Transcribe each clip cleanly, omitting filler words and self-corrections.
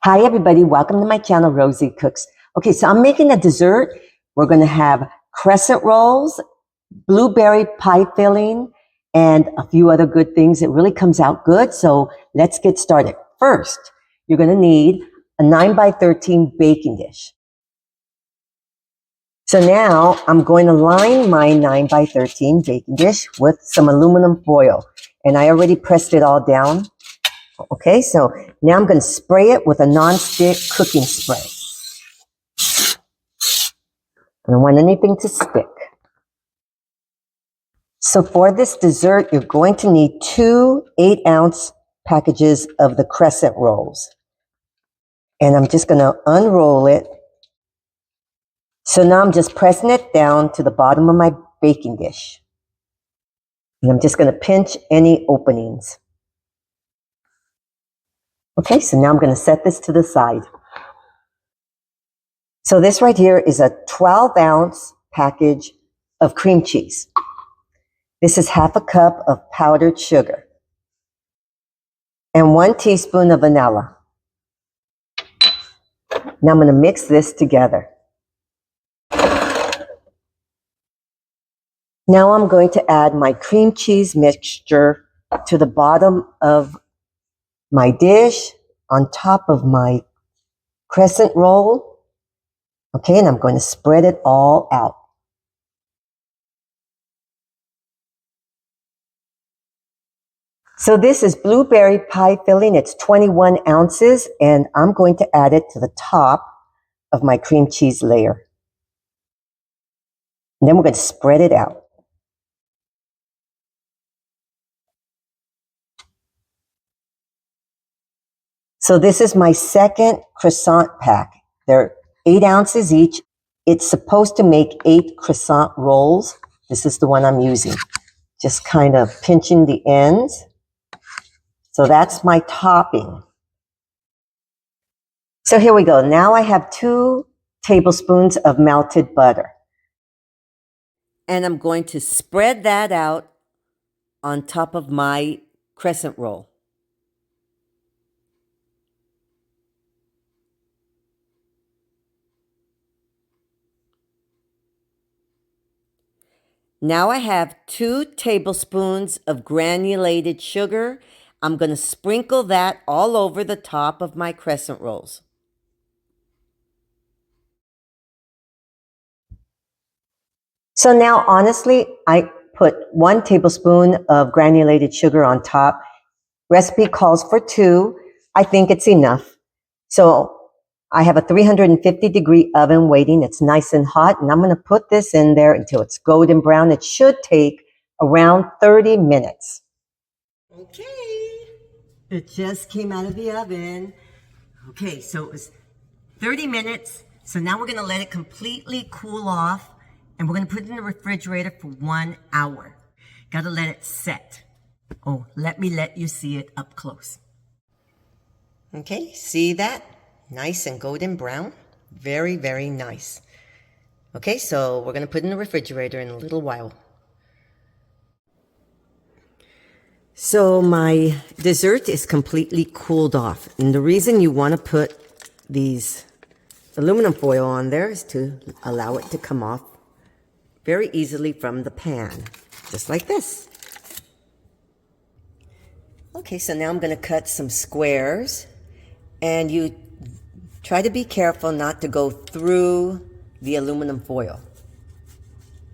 Hi everybody, welcome to my channel, Rosie Cooks. Okay, so I'm making a dessert. We're going to have crescent rolls, blueberry pie filling, and a few other good things. It really comes out good, so let's get started. First, you're going to need a 9 by 13 baking dish. So now I'm going to line my 9 by 13 baking dish with some aluminum foil, and I already pressed it all down. Okay, so now I'm going to spray it with a nonstick cooking spray. I don't want anything to stick. So for this dessert, you're going to need 2 8-ounce packages of the crescent rolls. And I'm just going to unroll it. So now I'm just pressing it down to the bottom of my baking dish. And I'm just going to pinch any openings. Okay, so now I'm going to set this to the side. So this right here is a 12-ounce package of cream cheese. This is half a cup of powdered sugar and 1 teaspoon of vanilla. Now I'm going to mix this together. Now I'm going to add my cream cheese mixture to the bottom of my dish on top of my crescent roll. Okay, and I'm going to spread it all out. So this is blueberry pie filling. It's 21 ounces, and I'm going to add it to the top of my cream cheese layer. And then we're going to spread it out. So this is my second croissant pack. They're 8 ounces each. It's supposed to make 8 croissant rolls. This is the one I'm using. Just kind of pinching the ends. So that's my topping. So here we go. Now I have 2 tablespoons of melted butter. And I'm going to spread that out on top of my crescent roll. Now I have 2 tablespoons of granulated sugar. I'm going to sprinkle that all over the top of my crescent rolls. So now, honestly, I put 1 tablespoon of granulated sugar on top. Recipe calls for 2. I think it's enough. So I have a 350-degree oven waiting. It's nice and hot, and I'm going to put this in there until it's golden brown. It should take around 30 minutes. Okay, it just came out of the oven. Okay, so it was 30 minutes. So now we're going to let it completely cool off, and we're going to put it in the refrigerator for 1 hour. Got to let it set. Oh, let me let you see it up close. Okay, see that? Nice and golden brown. Very, very nice. Okay, so we're going to put it in the refrigerator in a little while. So my dessert is completely cooled off. And the reason you want to put these aluminum foil on there is to allow it to come off very easily from the pan, just like this. Okay, so now I'm going to cut some squares, and you try to be careful not to go through the aluminum foil.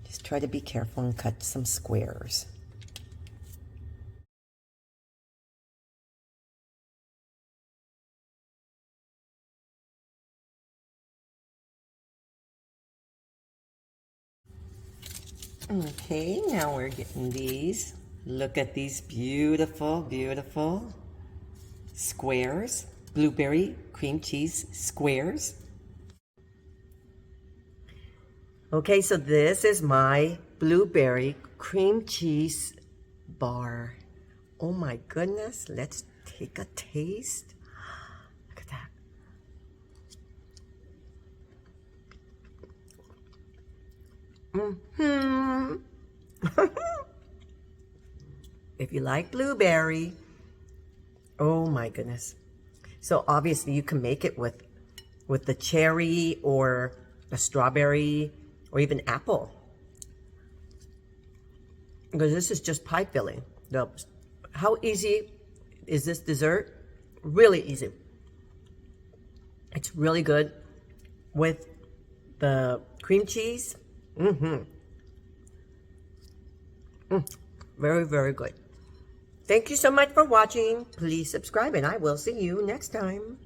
Just try to be careful and cut some squares. Okay, now we're getting these. Look at these beautiful, beautiful squares. Blueberry cream cheese squares. Okay, so this is my blueberry cream cheese bar. Oh my goodness, let's take a taste. Look at that. If you like blueberry, oh my goodness. So obviously you can make it with the cherry or the strawberry or even apple. Because this is just pie filling. How easy is this dessert? Really easy. It's really good with the cream cheese. Very, very good. Thank you so much for watching. Please subscribe and I will see you next time.